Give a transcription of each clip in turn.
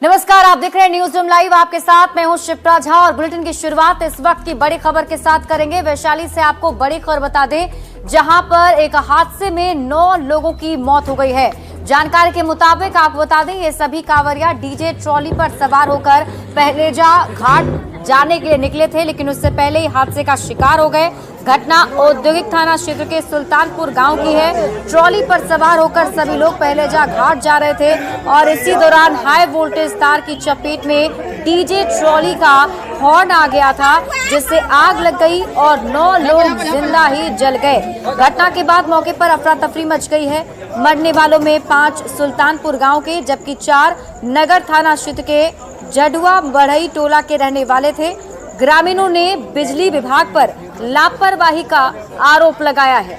नमस्कार, आप देख रहे हैं न्यूज रूम लाइव। आपके साथ मैं हूं शिप्रा झा और बुलेटिन की शुरुआत इस वक्त की बड़ी खबर के साथ करेंगे। वैशाली से आपको बड़ी खबर बता दें, जहां पर एक हादसे में 9 लोगों की मौत हो गई है। जानकारी के मुताबिक आपको बता दें, ये सभी कांवरिया डीजे ट्रॉली पर सवार होकर पहलेजा घाट जाने के लिए निकले थे, लेकिन उससे पहले ही हादसे का शिकार हो गए। घटना औद्योगिक थाना क्षेत्र के सुल्तानपुर गांव की है। ट्रॉली पर सवार होकर सभी लोग पहलेजा घाट जा रहे थे और इसी दौरान हाई वोल्टेज तार की चपेट में डीजे ट्रॉली का हॉर्न आ गया था, जिससे आग लग गई और 9 लोग जिंदा ही जल गए। घटना के बाद मौके पर अफरा तफरी मच गई है। मरने वालों में 5 सुल्तानपुर गांव के जबकि 4 नगर थाना क्षेत्र के जडुआ बढ़ई टोला के रहने वाले थे। ग्रामीणों ने बिजली विभाग पर लापरवाही का आरोप लगाया है।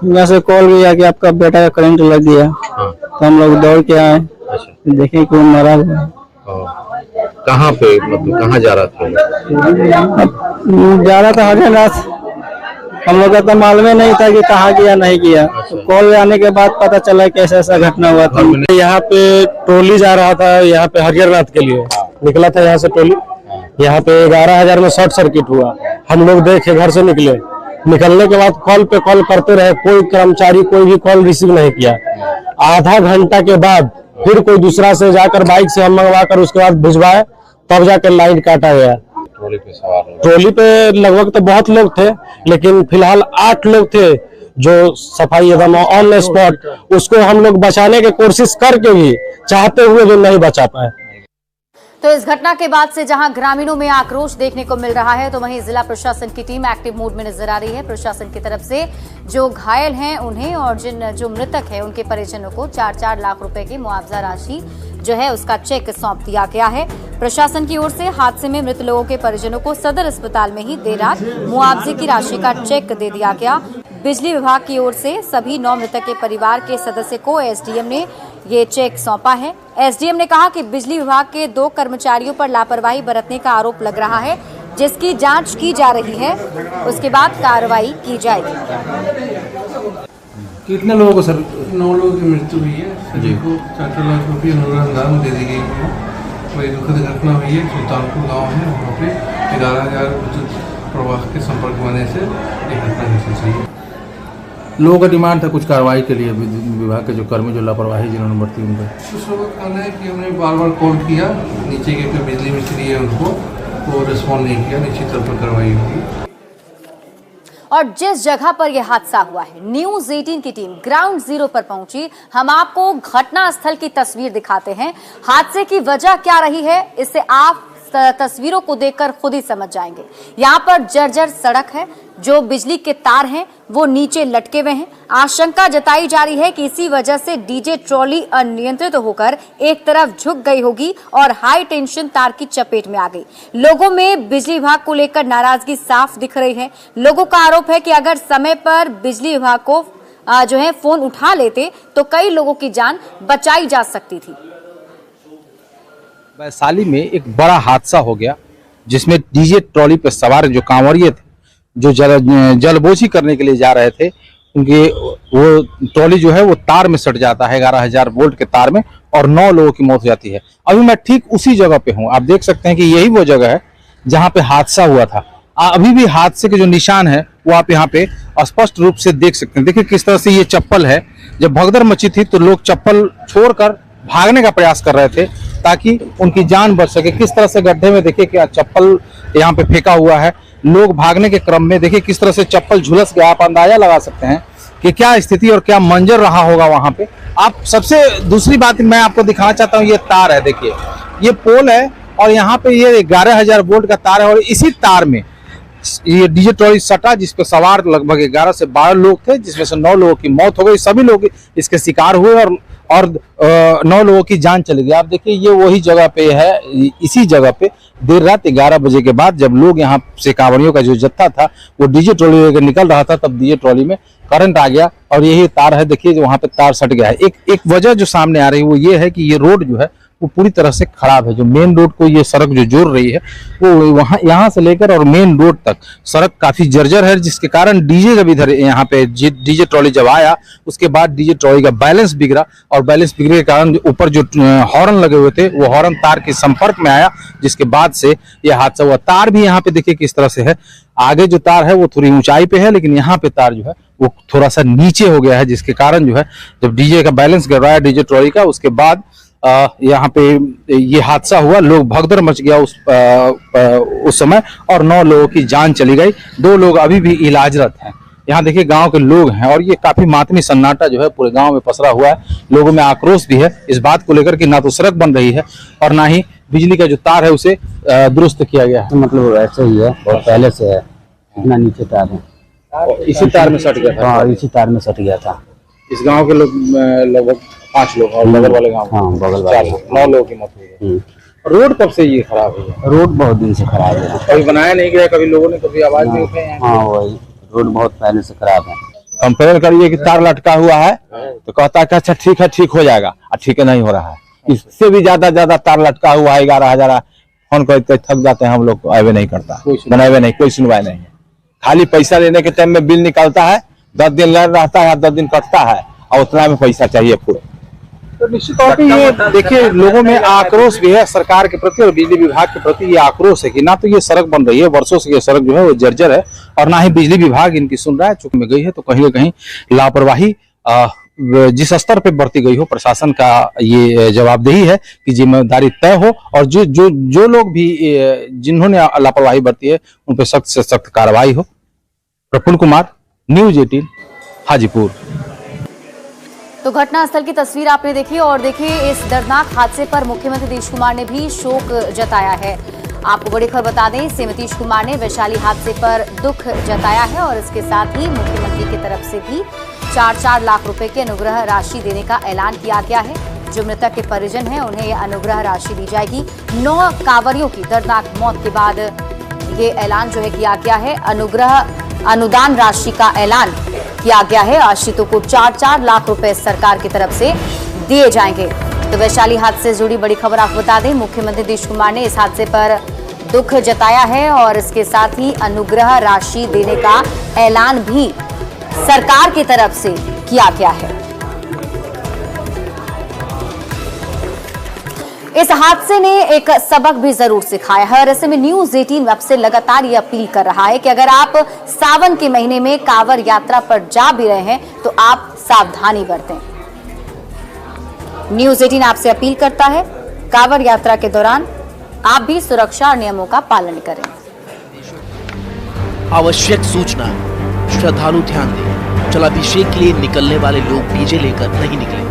यहाँ से कॉल गया कि आपका बेटा का करंट लग गया। तो हम लोग दौड़ के आए, देखे कि वो मरा हुआ है। कहाँ पे, मतलब कहाँ जा रहा था? जा रहा था हरियाणाथ। हम लोग का तो मालूम नहीं था कि कहाँ किया नहीं किया। तो कॉल आने के बाद पता चला कि ऐसा घटना हुआ था। यहाँ पे ट्रॉली जा रहा था, यहाँ पे हरियाणाथ के लिए निकला था। यहाँ से ट्रॉली यहाँ पे 11,000 में शॉर्ट सर्किट हुआ। हम लोग देखे, घर से निकलने के बाद कॉल पे कॉल करते रहे, कोई कर्मचारी कोई भी कॉल रिसीव नहीं किया। आधा घंटा के बाद फिर कोई दूसरा से जाकर बाइक से हम मंगवा कर उसके बाद भिजवाए, तब जाकर लाइन काटा गया। ट्रॉली पे लगभग तो बहुत लोग थे, लेकिन फिलहाल 8 लोग थे जो सफाई एकदम ऑन स्पॉट। उसको हम लोग बचाने की कोशिश करके भी चाहते हुए भी नहीं बचा पाए। तो इस घटना के बाद से जहां ग्रामीणों में आक्रोश देखने को मिल रहा है, तो वहीं जिला प्रशासन की टीम एक्टिव मोड में नजर आ रही है। प्रशासन की तरफ से जो घायल हैं उन्हें और जो मृतक है उनके परिजनों को 4-4 लाख रुपए की मुआवजा राशि जो है उसका चेक सौंप दिया गया है। प्रशासन की ओर से हादसे में मृत लोगों के परिजनों को सदर अस्पताल में ही देर रात मुआवजे की राशि का चेक दे दिया गया। बिजली विभाग की ओर से सभी 9 मृतक के परिवार के सदस्य को एसडीएम ने ये चेक सौंपा है। एसडीएम ने कहा कि बिजली विभाग के 2 कर्मचारियों पर लापरवाही बरतने का आरोप लग रहा है, जिसकी जांच की जा रही है, उसके बाद कार्रवाई की जाएगी। कितने लोगों को सर? 9 लोगों की मृत्यु हुई है। सभी को 4 लाख रुपये अनुदान दे दी गई है। वही दुखद घटना हुई है, सुल्तानपुर गांव है, वहाँ पे 11,000 विद्युत प्रवाह के संपर्क होने से एक घटना घटित हुई है। लोगों का डिमांड था कुछ कार्रवाई के लिए, विभाग के जो कर्मी जो लापरवाही जिन्होंने बरती उन पर। कुछ लोगों का कहना है कि हमने बार कॉल किया, नीचे के जो बिजली मिस्त्री है उनको, वो रिस्पॉन्ड नहीं किया। निश्चित तौर पर कार्रवाई होगी। और जिस जगह पर यह हादसा हुआ है, न्यूज 18 की टीम ग्राउंड जीरो पर पहुंची। हम आपको घटना स्थल की तस्वीर दिखाते हैं। हादसे की वजह क्या रही है, इससे आप तस्वीरों को देखकर खुद ही समझ जाएंगे। यहाँ पर जर्जर सड़क है, जो बिजली के तार हैं वो नीचे लटके हुए हैं। आशंका जताई जा रही है कि इसी वजह से डीजे ट्रॉली अनियंत्रित होकर एक तरफ झुक गई होगी और हाई टेंशन तार की चपेट में आ गई। लोगों में बिजली विभाग को लेकर नाराजगी साफ दिख रही है। लोगों का आरोप है कि अगर समय पर बिजली विभाग को जो है फोन उठा लेते तो कई लोगों की जान बचाई जा सकती थी। वैशाली में एक बड़ा हादसा हो गया, जिसमें डीजे ट्रॉली पर सवार जो कांवरिये थे, जो जलबोझी करने के लिए जा रहे थे, उनके वो ट्रॉली जो है वो तार में सट जाता है, 11,000 वोल्ट के तार में, और 9 लोगों की मौत हो जाती है। अभी मैं ठीक उसी जगह पे हूँ। आप देख सकते हैं कि यही वो जगह है जहाँ पे हादसा हुआ था। अभी भी हादसे के जो निशान है वो आप यहाँ पे स्पष्ट रूप से देख सकते हैं। देखिए किस तरह से ये चप्पल है। जब भगदड़ मची थी तो लोग चप्पल छोड़कर भागने का प्रयास कर रहे थे ताकि उनकी जान बच सके। किस तरह से गड्ढे में देखिए क्या चप्पल यहाँ पे फेंका हुआ है। लोग भागने के क्रम में देखिए किस तरह से चप्पल झुलस गया। आप अंदाजा लगा सकते हैं कि क्या स्थिति और क्या मंजर रहा होगा वहां पे। आप सबसे दूसरी बात मैं आपको दिखाना चाहता हूँ, ये तार है, देखिए ये पोल है और यहाँ पे ये 11,000 वोल्ट का तार है और इसी तार में ये डीजे ट्रॉली सटा, जिसपे सवार लगभग 11 से 12 लोग थे, जिसमें से 9 लोगों की मौत हो गई। सभी लोग इसके शिकार हुए और 9 लोगों की जान चली गई। आप देखिए ये वही जगह पे है। इसी जगह पे देर रात 11 बजे के बाद जब लोग यहाँ से कांवरियों का जो जत्था था वो डीजे ट्रॉली लेकर निकल रहा था, तब डीजे ट्रॉली में करंट आ गया और यही तार है। देखिए वहां पे तार सट गया है। एक वजह जो सामने आ रही है वो ये है कि ये रोड जो है वो पूरी तरह से खराब है। जो मेन रोड को ये सड़क जो जोड़ रही है वो वहाँ यहाँ से लेकर और मेन रोड तक सड़क काफी जर्जर है, जिसके कारण डीजे जब इधर यहाँ पे डीजे ट्रॉली जब आया उसके बाद डीजे ट्रॉली का बैलेंस बिगड़ा और बैलेंस बिगड़ने के कारण ऊपर जो हॉर्न लगे हुए थे वो हॉर्न तार के संपर्क में आया, जिसके बाद से यह हादसा हुआ। तार भी यहाँ पे देखिए किस तरह से है, आगे जो तार है वो थोड़ी ऊंचाई पे है लेकिन यहाँ पे तार जो है वो थोड़ा सा नीचे हो गया है, जिसके कारण जो है जब डीजे का बैलेंस गिर रहा है डीजे ट्रॉली का, उसके बाद यहाँ पे ये हादसा हुआ। लोग भगदड़ मच गया उस समय और 9 लोगों की जान चली गई। 2 लोग अभी भी इलाजरत हैं। यहाँ देखिए गांव के लोग हैं और ये काफी मातमी सन्नाटा जो है पूरे गांव में पसरा हुआ है। लोगों में आक्रोश भी है इस बात को लेकर कि ना तो सड़क बन रही है और ना ही बिजली का जो तार है उसे दुरुस्त किया गया है। मतलब वैसे ही है और पहले से है, इतना नीचे तार है, इसी तार में सट गया था। हाँ इसी तार में सट गया था। इस गांव के लोग लगभग 5 लोग और बगल वाले गांव, हाँ बगल वाले 9 लोगों की मौत हुई है। रोड कब से ये खराब है? रोड बहुत दिन से खराब है, कभी बनाया नहीं गया, कभी लोगों ने कभी आवाज नहीं उठाई है। हाँ वही रोड बहुत पहले से खराब है। कंपेयर करिए कि तार लटका हुआ है तो कहता है कि अच्छा ठीक है ठीक हो जाएगा, और ठीक है नहीं हो रहा है। इससे भी ज्यादा तार लटका हुआ है 11,000। फोन करते थक जाते हैं हम लोग, आवे नहीं करता, बनावे नहीं, कोई सुनवाई नहीं है। खाली पैसा लेने के टाइम में बिल निकलता है, 10 दिन लग रहता है, 10 दिन कटता है और उतना में पैसा चाहिए पूरा। तो निश्चित तौर पे ये देखिए लोगों में आक्रोश भी है सरकार के प्रति और बिजली विभाग के प्रति। ये आक्रोश है कि ना तो ये सड़क बन रही है, वर्षों से ये सड़क जो है वो जर्जर है और ना ही बिजली विभाग इनकी सुन रहा है। चूक में गई है तो कहीं ना कहीं लापरवाही जिस स्तर पे बढ़ती गई हो, प्रशासन का ये जवाबदेही है कि जिम्मेदारी तय हो और जो लोग भी जिन्होंने लापरवाही बरती है उन पर सख्त से सख्त कार्रवाई हो। प्रफुल्ल कुमार, न्यूज़ 18, हाजीपुर। तो घटनास्थल की तस्वीर आपने देखी और देखिए इस दर्दनाक हादसे पर मुख्यमंत्री नीतीश कुमार ने भी शोक जताया है। आपको बड़ी खबर बता दें, सीएम नीतीश कुमार ने वैशाली हादसे पर दुख जताया है और इसके साथ ही मुख्यमंत्री की तरफ से भी 4-4 लाख रुपए की अनुग्रह राशि देने का ऐलान किया गया है। जो मृतक के परिजन हैं उन्हें यह अनुग्रह राशि दी जाएगी। 9 कांवरियों की दर्दनाक मौत के बाद ये ऐलान जो है किया गया है। अनुदान राशि का ऐलान किया गया है। आश्रितों को 4-4 लाख रुपए सरकार की तरफ से दिए जाएंगे। तो वैशाली हादसे से जुड़ी बड़ी खबर आपको बता दें, मुख्यमंत्री नीतीश कुमार ने इस हादसे पर दुख जताया है और इसके साथ ही अनुग्रह राशि देने का ऐलान भी सरकार की तरफ से किया गया है। इस हादसे ने एक सबक भी जरूर सिखाया है और ऐसे में न्यूज़ 18 अब से लगातार ये अपील कर रहा है कि अगर आप सावन के महीने में कांवड़ यात्रा पर जा भी रहे हैं तो आप सावधानी बरतें। न्यूज़ 18 आपसे अपील करता है, कांवड़ यात्रा के दौरान आप भी सुरक्षा और नियमों का पालन करें। आवश्यक सूचना, श्रद्धालु ध्यान दें, जलाभिषेक के लिए निकलने वाले लोग डीजे लेकर नहीं निकले।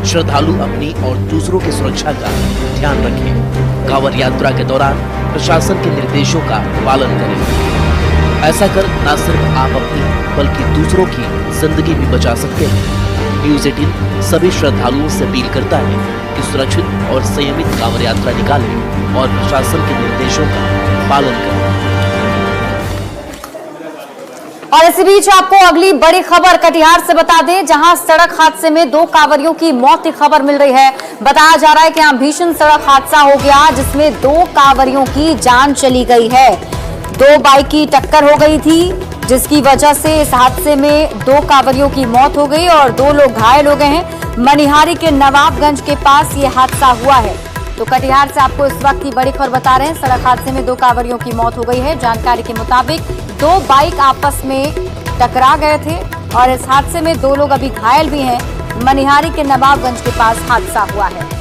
श्रद्धालु अपनी और दूसरों की सुरक्षा का ध्यान रखें। कांवड़ यात्रा के दौरान प्रशासन के निर्देशों का पालन करें। ऐसा कर न सिर्फ आप अपनी बल्कि दूसरों की जिंदगी भी बचा सकते हैं। न्यूज़ 18 सभी श्रद्धालुओं से अपील करता है कि सुरक्षित और संयमित कांवड़ यात्रा निकालें और प्रशासन के निर्देशों का पालन करें। और इसी बीच आपको अगली बड़ी खबर कटिहार से बता दें, जहां सड़क हादसे में 2 कांवरियों की मौत की खबर मिल रही है। बताया जा रहा है कि यहां भीषण सड़क हादसा हो गया जिसमें 2 कांवरियों की जान चली गई है। 2 बाइक की टक्कर हो गई थी जिसकी वजह से इस हादसे में 2 कांवरियों की मौत हो गई और 2 लोग घायल हो गए हैं। मनिहारी के नवाबगंज के पास ये हादसा हुआ है। तो कटिहार से आपको इस वक्त की बड़ी खबर बता रहे हैं, सड़क हादसे में 2 कांवरियों की मौत हो गई है। जानकारी के मुताबिक 2 बाइक आपस में टकरा गए थे और इस हादसे में 2 लोग अभी घायल भी हैं। मनिहारी के नवाबगंज के पास हादसा हुआ है।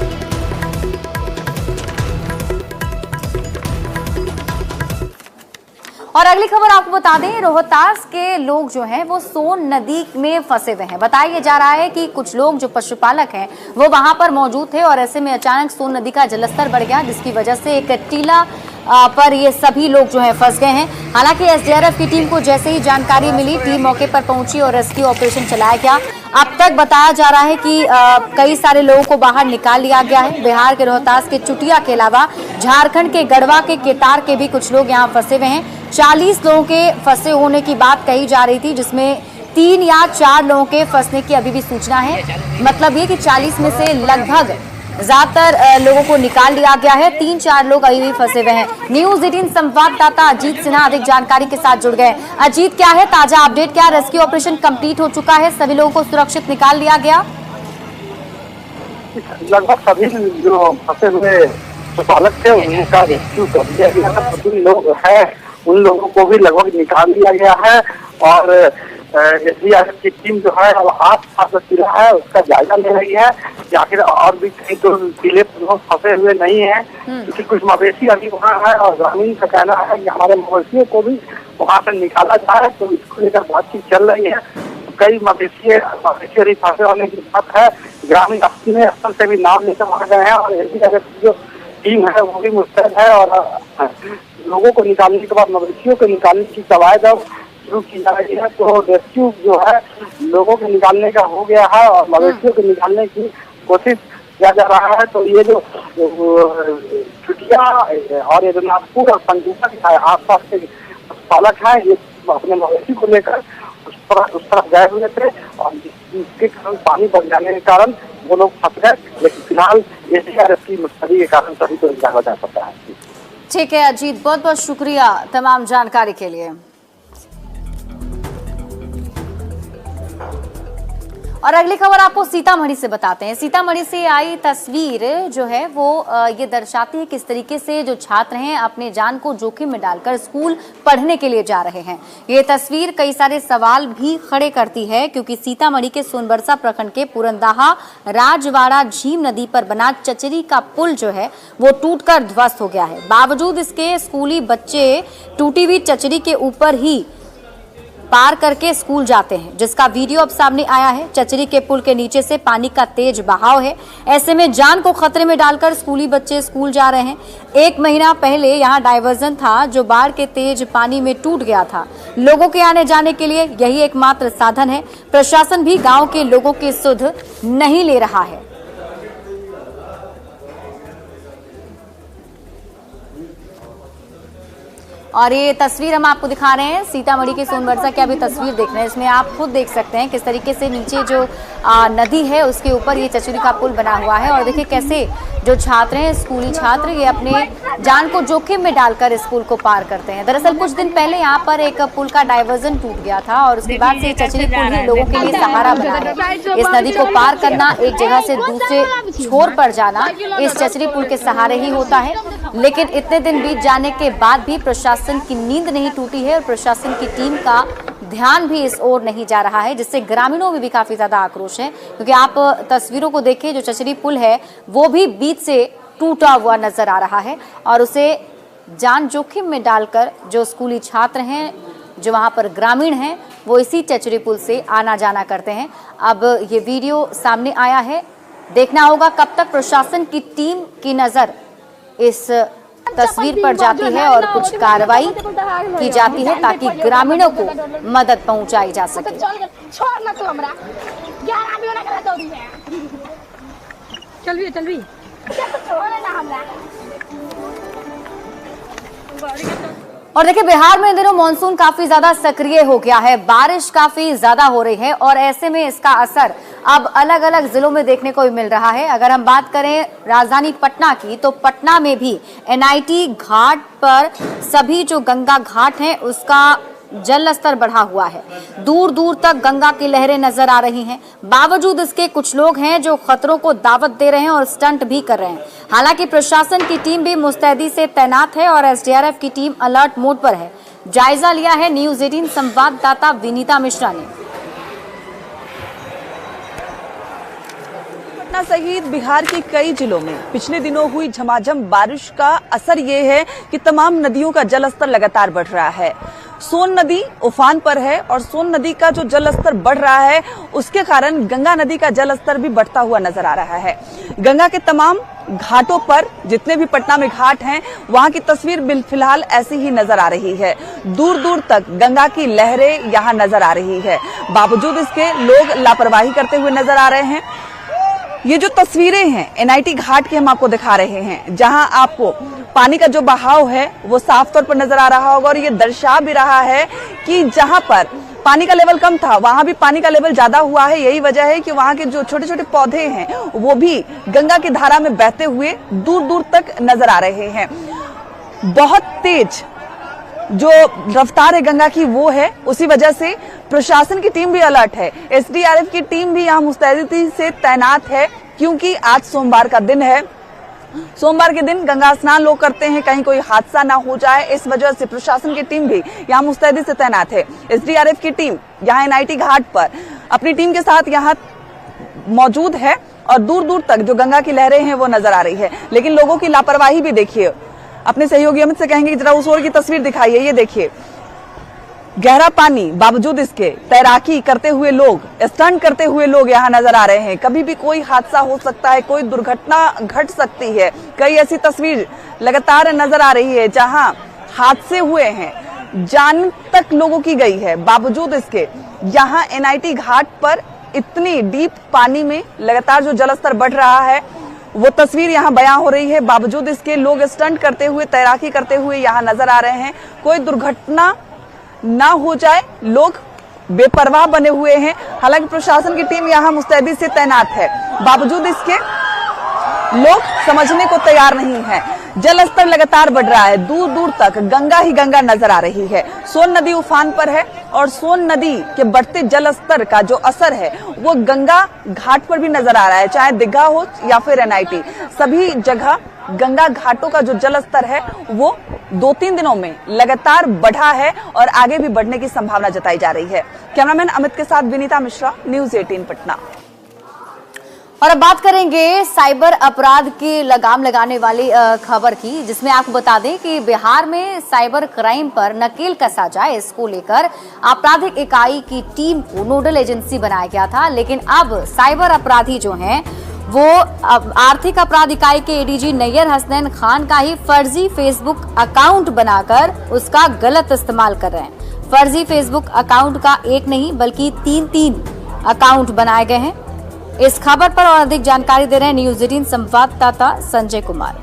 और अगली खबर आपको बता दें, रोहतास के लोग जो हैं वो सोन नदी में फंसे हुए हैं। बताया जा रहा है कि कुछ लोग जो पशुपालक हैं वो वहां पर मौजूद थे और ऐसे में अचानक सोन नदी का जलस्तर बढ़ गया जिसकी वजह से एक टीला पर ये सभी लोग जो हैं फंस गए हैं। हालांकि एसडीआरएफ की टीम को जैसे ही जानकारी मिली, टीम मौके पर पहुंची और रेस्क्यू ऑपरेशन चलाया गया। अब तक बताया जा रहा है कि कई सारे लोगों को बाहर निकाल लिया गया है। बिहार के रोहतास के चुटिया के अलावा झारखंड के गढ़वा के केतार के भी कुछ लोग यहाँ फंसे हुए हैं। 40 लोगों के फंसे होने की बात कही जा रही थी जिसमें 3 या 4 लोगों के फंसने की अभी भी सूचना है। मतलब ये कि 40 में से लगभग ज्यादातर लोगों को निकाल लिया गया है, 3-4 लोग अभी भी फंसे हुए हैं। न्यूज 18 संवाददाता अजीत सिन्हा अधिक जानकारी के साथ जुड़ गए। अजीत, क्या है ताजा अपडेट? क्या रेस्क्यू ऑपरेशन कंप्लीट हो चुका है? सभी लोगों को सुरक्षित निकाल लिया गया? लगभग सभी जो फंसे हुए बालक थे उनका रेस्क्यू कर दिया गया है। सभी लोग हैं उन लोगों को भी लगभग निकाल लिया गया है और एसडीआरएफ की टीम जो है अब आस-पास जिला है उसका जायजा ले रही है कि आखिर और भी कहीं तो किले लोग फंसे हुए नहीं है, क्योंकि कुछ मवेशी अभी वहाँ है और ग्रामीण का कहना है कि हमारे मवेशियों को भी वहाँ से निकाला जाए, तो इसको लेकर बातचीत चल रही है। कई मवेशी फंसे होने की बात है। ग्रामीण अपने स्तर से भी नाम लेकर वहाँ गए हैं और एसडीआरएफ की जो टीम है वो भी मुस्तैद है और लोगों को निकालने के बाद मवेशियों को निकालने की कवायद शुरू की जा रही है। तो रेस्क्यू जो है लोगों को निकालने का हो गया है और मवेशियों को निकालने की कोशिश किया जा रहा है। तो ये जो चुटिया और ये जो नागपुर और पंचकुला है आसपास के पालक हैं, ये अपने मवेशी को लेकर उस तरफ गए हुए थे और इसके कारण पानी बढ़ जाने के कारण वो लोग फंस गए, लेकिन फिलहाल एसडीआरएफ की मुस्तैदी के कारण सभी को निकाला जा सकता है। ठीक है अजीत, बहुत बहुत शुक्रिया तमाम जानकारी के लिए। और अगली खबर आपको सीतामढ़ी से बताते हैं। सीतामढ़ी से आई तस्वीर जो है वो ये दर्शाती है किस तरीके से जो छात्र हैं अपने जान को जोखिम में डालकर स्कूल पढ़ने के लिए जा रहे हैं। ये तस्वीर कई सारे सवाल भी खड़े करती है, क्योंकि सीतामढ़ी के सोनबरसा प्रखंड के पुरंदाहा राजवाड़ा झीम नदी पर बना चचरी का पुल जो है वो टूटकर ध्वस्त हो गया है। बावजूद इसके स्कूली बच्चे टूटी हुई चचरी के ऊपर ही पार करके स्कूल जाते हैं, जिसका वीडियो अब सामने आया है। चचरी के पुल के नीचे से पानी का तेज बहाव है, ऐसे में जान को खतरे में डालकर स्कूली बच्चे स्कूल जा रहे हैं। 1 महीना पहले यहाँ डायवर्जन था जो बाढ़ के तेज पानी में टूट गया था। लोगों के आने जाने के लिए यही एकमात्र साधन है। प्रशासन भी गाँव के लोगों की सुध नहीं ले रहा है। और ये तस्वीर हम आपको दिखा रहे हैं सीतामढ़ी के सोनबरसा की अभी तस्वीर देख रहे हैं। इसमें आप खुद देख सकते हैं किस तरीके से नीचे जो नदी है उसके ऊपर ये चचरी का पुल बना हुआ है। और देखिए कैसे जो छात्र हैं, स्कूली छात्र, ये अपने जान को जोखिम में डालकर स्कूल को पार करते हैं। दरअसल कुछ दिन पहले यहाँ पर एक पुल का डायवर्जन टूट गया था और उसके बाद से चचरी पुल ही लोगों के लिए सहारा बना है। इस नदी को पार करना, एक जगह से दूसरे छोर पर जाना इस चचरी पुल के सहारे ही होता है। लेकिन इतने दिन बीत जाने के बाद भी प्रशासन की नींद नहीं टूटी है और प्रशासन की टीम का ध्यान भी इस ओर नहीं जा रहा है, जिससे ग्रामीणों में भी काफी ज्यादा आक्रोश है। क्योंकि आप तस्वीरों को देखिए, जो चचरी पुल है वो भी बीच से टूटा हुआ नजर आ रहा है और उसे जान जोखिम में डालकर जो स्कूली छात्र हैं, जो वहां पर ग्रामीण हैं, वो इसी चचरी पुल से आना जाना करते हैं। अब ये वीडियो सामने आया है, देखना होगा कब तक प्रशासन की टीम की नजर इस तस्वीर पर जाती है और कुछ कार्रवाई की जाती है ताकि ग्रामीणों को मदद पहुंचाई जा सके। और देखिए बिहार में इन दिनों मानसून काफी ज्यादा सक्रिय हो गया है, बारिश काफी ज्यादा हो रही है और ऐसे में इसका असर अब अलग अलग जिलों में देखने को भी मिल रहा है। अगर हम बात करें राजधानी पटना की, तो पटना में भी एनआईटी घाट पर सभी जो गंगा घाट हैं उसका जल स्तर बढ़ा हुआ है। दूर दूर तक गंगा की लहरें नजर आ रही हैं। बावजूद इसके कुछ लोग हैं जो खतरों को दावत दे रहे हैं और स्टंट भी कर रहे हैं। हालांकि प्रशासन की टीम भी मुस्तैदी से तैनात है और एसडीआरएफ की टीम अलर्ट मोड पर है। जायजा लिया है न्यूज 18 संवाददाता विनीता मिश्रा ने। पटना सहित बिहार के कई जिलों में पिछले दिनों हुई झमाझम बारिश का असर ये है कि तमाम नदियों का जलस्तर लगातार बढ़ रहा है। सोन नदी उफान पर है और सोन नदी का जो जलस्तर बढ़ रहा है उसके कारण गंगा नदी का जलस्तर भी बढ़ता हुआ नजर आ रहा है। गंगा के तमाम घाटों पर जितने भी पटना में घाट हैं वहां की तस्वीर फिलहाल ऐसी ही नजर आ रही है। दूर दूर तक गंगा की लहरें यहां नजर आ रही है। बावजूद इसके लोग लापरवाही करते हुए नजर आ रहे हैं। ये जो तस्वीरें हैं एनआईटी घाट की हम आपको दिखा रहे हैं, जहां आपको पानी का जो बहाव है वो साफ तौर पर नजर आ रहा होगा और ये दर्शा भी रहा है कि जहां पर पानी का लेवल कम था, वहां भी पानी का लेवल ज्यादा हुआ है। यही वजह है कि वहां के जो छोटे छोटे पौधे हैं वो भी गंगा की धारा में बहते हुए दूर दूर तक नजर आ रहे हैं। बहुत तेज जो रफ्तार है गंगा की वो है, उसी वजह से प्रशासन की टीम भी अलर्ट है। एसडीआरएफ की टीम भी यहाँ मुस्तैदी से तैनात है, क्योंकि आज सोमवार का दिन है। सोमवार के दिन गंगा स्नान लोग करते हैं, कहीं कोई हादसा ना हो जाए, इस वजह से प्रशासन की टीम भी यहाँ मुस्तैदी से तैनात है। एसडीआरएफ की टीम यहाँ एनआईटी घाट पर अपनी टीम के साथ यहाँ मौजूद है और दूर दूर तक जो गंगा की लहरें हैं वो नजर आ रही है। लेकिन लोगों की लापरवाही भी देखिए। अपने सहयोगी अमित से कहेंगे कि जरा उस ओर की तस्वीर दिखाइए। ये देखिए, गहरा पानी बावजूद इसके तैराकी करते हुए लोग, स्टंट करते हुए लोग यहाँ नजर आ रहे हैं। कभी भी कोई हादसा हो सकता है, कोई दुर्घटना घट सकती है। कई ऐसी तस्वीर लगातार नजर आ रही है जहां हादसे हुए हैं, जान तक लोगों की गई है। बावजूद इसके यहाँ एनआईटी घाट पर इतनी डीप पानी में लगातार जो जलस्तर बढ़ रहा है वो तस्वीर यहाँ बयां हो रही है। बावजूद इसके लोग स्टंट करते हुए, तैराकी करते हुए यहाँ नजर आ रहे हैं। कोई दुर्घटना ना हो जाए, लोग बेपरवाह बने हुए हैं। हालांकि प्रशासन की टीम यहाँ मुस्तैदी से तैनात है, बावजूद इसके लोग समझने को तैयार नहीं है। जल स्तर लगातार बढ़ रहा है, दूर दूर तक गंगा ही गंगा नजर आ रही है। सोन नदी उफान पर है और सोन नदी के बढ़ते जल स्तर का जो असर है वो गंगा घाट पर भी नजर आ रहा है। चाहे दीघा हो या फिर एनआईटी, सभी जगह गंगा घाटों का जो जल स्तर है वो 2-3 दिनों में लगातार बढ़ा है और आगे भी बढ़ने की संभावना जताई जा रही है। कैमरामैन अमित के साथ विनीता मिश्रा, न्यूज़ 18 पटना। और अब बात करेंगे साइबर अपराध की लगाम लगाने वाली खबर की, जिसमें आपको बता दें कि बिहार में साइबर क्राइम पर नकेल कसा जाए, इसको लेकर आपराधिक इकाई की टीम को नोडल एजेंसी बनाया गया था। लेकिन अब साइबर अपराधी जो हैं वो आर्थिक अपराध इकाई के एडीजी नैयर हसनैन खान का ही फर्जी फेसबुक अकाउंट बनाकर उसका गलत इस्तेमाल कर रहे हैं। फर्जी फेसबुक अकाउंट का एक नहीं बल्कि 3 अकाउंट बनाए गए हैं। इस खबर पर और अधिक जानकारी दे रहे हैं न्यूज़ 18 संवाददाता संजय कुमार।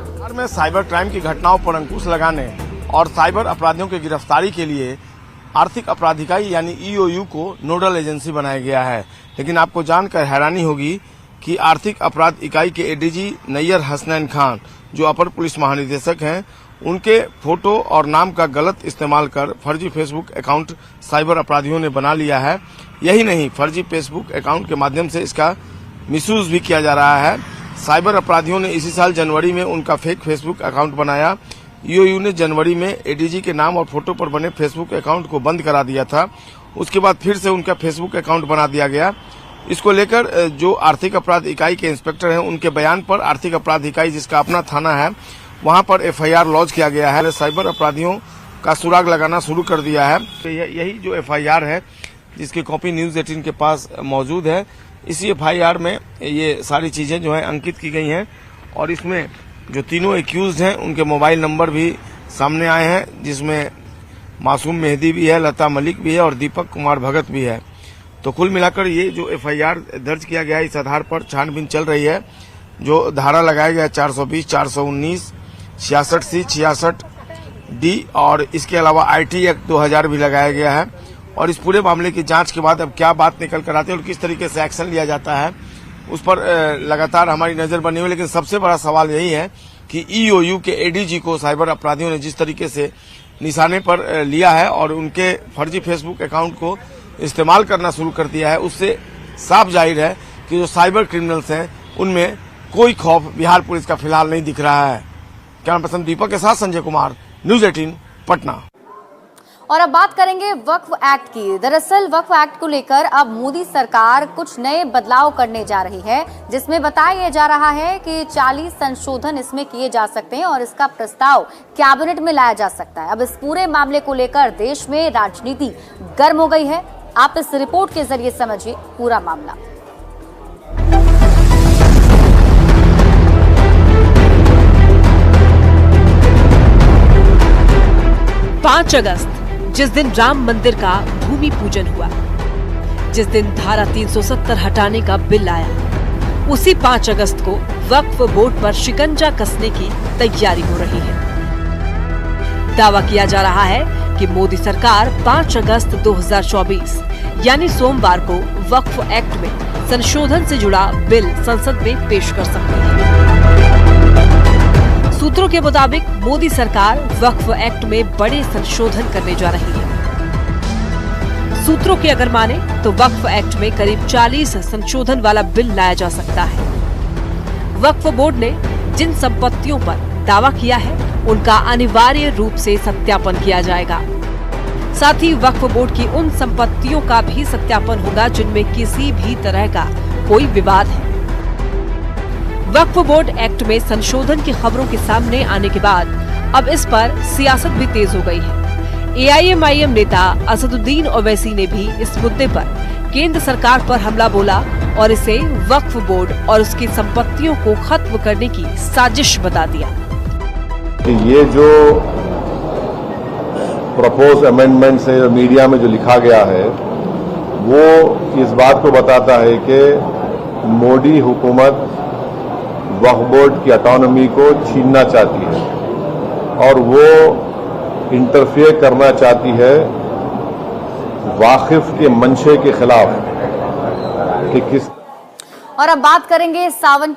बिहार में साइबर क्राइम की घटनाओं पर अंकुश लगाने और साइबर अपराधियों की गिरफ्तारी के लिए आर्थिक अपराध इकाई यानी ईओयू को नोडल एजेंसी बनाया गया है। लेकिन आपको जानकर हैरानी होगी कि आर्थिक अपराध इकाई के एडीजी नैयर हसनैन खान, जो अपर पुलिस महानिदेशक हैं, उनके फोटो और नाम का गलत इस्तेमाल कर फर्जी फेसबुक अकाउंट साइबर अपराधियों ने बना लिया है। यही नहीं, फर्जी फेसबुक अकाउंट के माध्यम से इसका मिसयूज भी किया जा रहा है। साइबर अपराधियों ने इसी साल जनवरी में उनका फेक फेसबुक अकाउंट बनाया। ईओयू ने जनवरी में एडीजी के नाम और फोटो पर बने फेसबुक अकाउंट को बंद करा दिया था। उसके बाद फिर से उनका फेसबुक अकाउंट बना दिया गया। इसको लेकर जो आर्थिक अपराध इकाई के इंस्पेक्टर हैं, उनके बयान पर आर्थिक अपराध इकाई, जिसका अपना थाना है, वहां पर एफआईआर लॉन्च किया गया है। साइबर अपराधियों का सुराग लगाना शुरू कर दिया है। यही जो एफआईआर है, जिसकी कॉपी न्यूज़ 18 के पास मौजूद है, इसी एफआईआर में ये सारी चीजें जो है अंकित की गई हैं और इसमें जो तीनों एक्यूज्ड हैं उनके मोबाइल नंबर भी सामने आए हैं, जिसमें मासूम मेहदी भी है, लता मलिक भी है और दीपक कुमार भगत भी है। तो कुल मिलाकर ये जो एफआईआर दर्ज किया गया है, इस आधार पर छानबीन चल रही है। जो धारा लगाया गया 420, 419, 66C, 66D और इसके अलावा आईटी एक्ट 2000 भी लगाया गया है। और इस पूरे मामले की जांच के बाद अब क्या बात निकल कर आती है और किस तरीके से एक्शन लिया जाता है, उस पर लगातार हमारी नजर बनी हुई। लेकिन सबसे बड़ा सवाल यही है कि ईओयू के एडीजी को साइबर अपराधियों ने जिस तरीके से निशाने पर लिया है और उनके फर्जी फेसबुक अकाउंट को इस्तेमाल करना शुरू कर दिया है, उससे साफ जाहिर है कि जो साइबर क्रिमिनल्स हैं उनमें कोई खौफ बिहार पुलिस का फिलहाल नहीं दिख रहा है। कैमरा पर्सन दीपक के साथ संजय कुमार, न्यूज़ 18 पटना। और अब बात करेंगे वक्फ एक्ट की। दरअसल वक्फ एक्ट को लेकर अब मोदी सरकार कुछ नए बदलाव करने जा रही है, जिसमें बताया जा रहा है कि 40 संशोधन इसमें किए जा सकते हैं और इसका प्रस्ताव कैबिनेट में लाया जा सकता है। अब इस पूरे मामले को लेकर देश में राजनीति गर्म हो गई है। आप इस रिपोर्ट के जरिए समझिए पूरा मामला। 5 अगस्त, जिस दिन राम मंदिर का भूमि पूजन हुआ, जिस दिन धारा 370 हटाने का बिल आया, उसी 5 अगस्त को वक्फ बोर्ड पर शिकंजा कसने की तैयारी हो रही है। दावा किया जा रहा है कि मोदी सरकार 5 अगस्त 2024 यानी सोमवार को वक्फ एक्ट में संशोधन से जुड़ा बिल संसद में पेश कर सकती है। सूत्रों के मुताबिक मोदी सरकार वक्फ एक्ट में बड़े संशोधन करने जा रही है। सूत्रों की अगर माने तो वक्फ एक्ट में करीब 40 संशोधन वाला बिल लाया जा सकता है। वक्फ बोर्ड ने जिन संपत्तियों पर दावा किया है उनका अनिवार्य रूप से सत्यापन किया जाएगा। साथ ही वक्फ बोर्ड की उन संपत्तियों का भी सत्यापन होगा जिनमें किसी भी तरह का कोई विवाद है। वक्फ बोर्ड एक्ट में संशोधन की खबरों के सामने आने के बाद अब इस पर सियासत भी तेज हो गई है। AIMIM नेता असदुद्दीन ओवैसी ने भी इस मुद्दे पर केंद्र सरकार पर हमला बोला और इसे वक्फ बोर्ड और उसकी संपत्तियों को खत्म करने की साजिश बता दिया। ये जो प्रपोज अमेंडमेंट से मीडिया में जो लिखा गया है वो इस बात को बताता है कि मोदी हुकूमत वक्फ बोर्ड की ऑटोनॉमी को छीनना चाहती है और वो इंटरफेयर करना चाहती है वाकिफ के मंशे के खिलाफ कि किस। और अब बात करेंगे सावन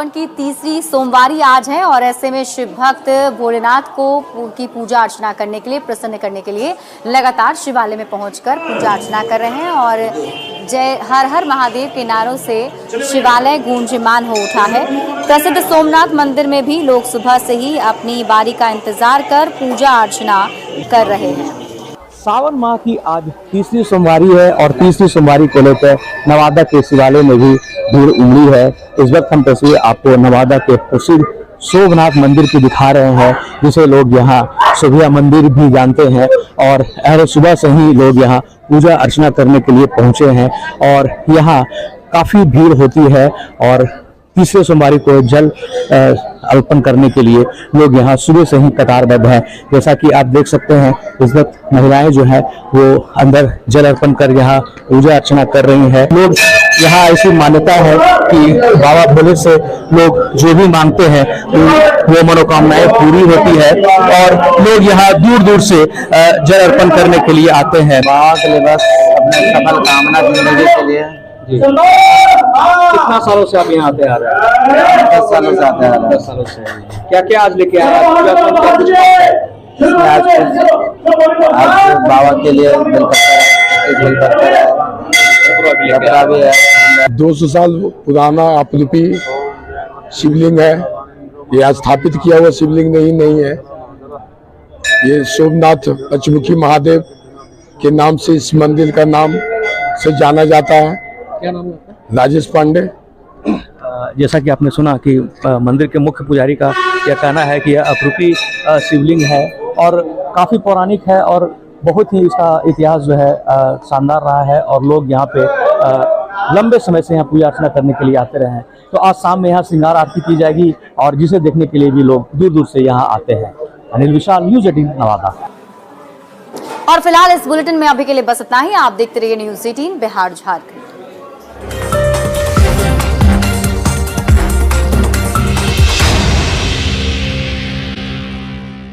की तीसरी सोमवारी आज है और ऐसे में शिव भक्त भोलेनाथ को की पूजा अर्चना करने के लिए, प्रसन्न करने के लिए लगातार शिवालय में पहुंचकर पूजा अर्चना कर रहे हैं और जय हर हर महादेव के नारों से शिवालय गूंजयमान हो उठा है। प्रसिद्ध सोमनाथ मंदिर में भी लोग सुबह से ही अपनी बारी का इंतजार कर पूजा अर्चना कर रहे हैं। सावन माह की आज तीसरी सोमवारी है और तीसरी सोमवारी को लेकर नवादा के शिवालय में भी भीड़ उमड़ी है। इस वक्त हम तस्वीर आपको नवादा के प्रसिद्ध सोमनाथ मंदिर की दिखा रहे हैं, जिसे लोग यहाँ सुबह मंदिर भी जानते हैं और अहले सुबह से ही लोग यहाँ पूजा अर्चना करने के लिए पहुँचे हैं और यहाँ काफी भीड़ होती है और तीसरे सोमवारी को जल अर्पण करने के लिए लोग यहाँ सुबह से ही कतारबद्ध हैं। जैसा कि आप देख सकते हैं इस वक्त महिलाएं जो है वो अंदर जल अर्पण कर यहाँ पूजा अर्चना कर रही हैं। लोग यहाँ ऐसी मान्यता है कि बाबा भोले से लोग जो भी मांगते हैं वो मनोकामनाएं पूरी होती है और लोग यहाँ दूर दूर से जल अर्पण करने के लिए आते हैं। बाबा के लिए बस अपने सफल कामना जिंदगी के लिए। कितना सालों से आप यहाँ आते आ रहे हैं? 10 सालों से आते आ रहे हैं। 10 सालों से। क्या क्या आज लेके आए? आज बाबा के लिए बेलपत्र है, भी है। 200 साल पुराना अपरूपी शिवलिंग है। ये स्थापित किया हुआ शिवलिंग नहीं है। ये सोमनाथ पचमुखी महादेव के नाम से इस मंदिर का नाम से जाना जाता है। क्या नाम है? राजेश पांडे। जैसा कि आपने सुना कि मंदिर के मुख्य पुजारी का यह कहना है कि यह अपरूपी शिवलिंग है और काफी पौराणिक है और बहुत ही इसका इतिहास जो है शानदार रहा है और लोग यहाँ पे लंबे समय से यहाँ पूजा अर्चना करने के लिए आते रहे हैं। तो आज शाम में यहाँ श्रृंगार आरती की जाएगी और जिसे देखने के लिए भी लोग दूर दूर से यहाँ आते हैं। अनिल विशाल, न्यूज़ 18 नवादा। और फिलहाल इस बुलेटिन में अभी के लिए बस इतना ही। आप देखते रहिए न्यूज़ 18 बिहार झारखंड।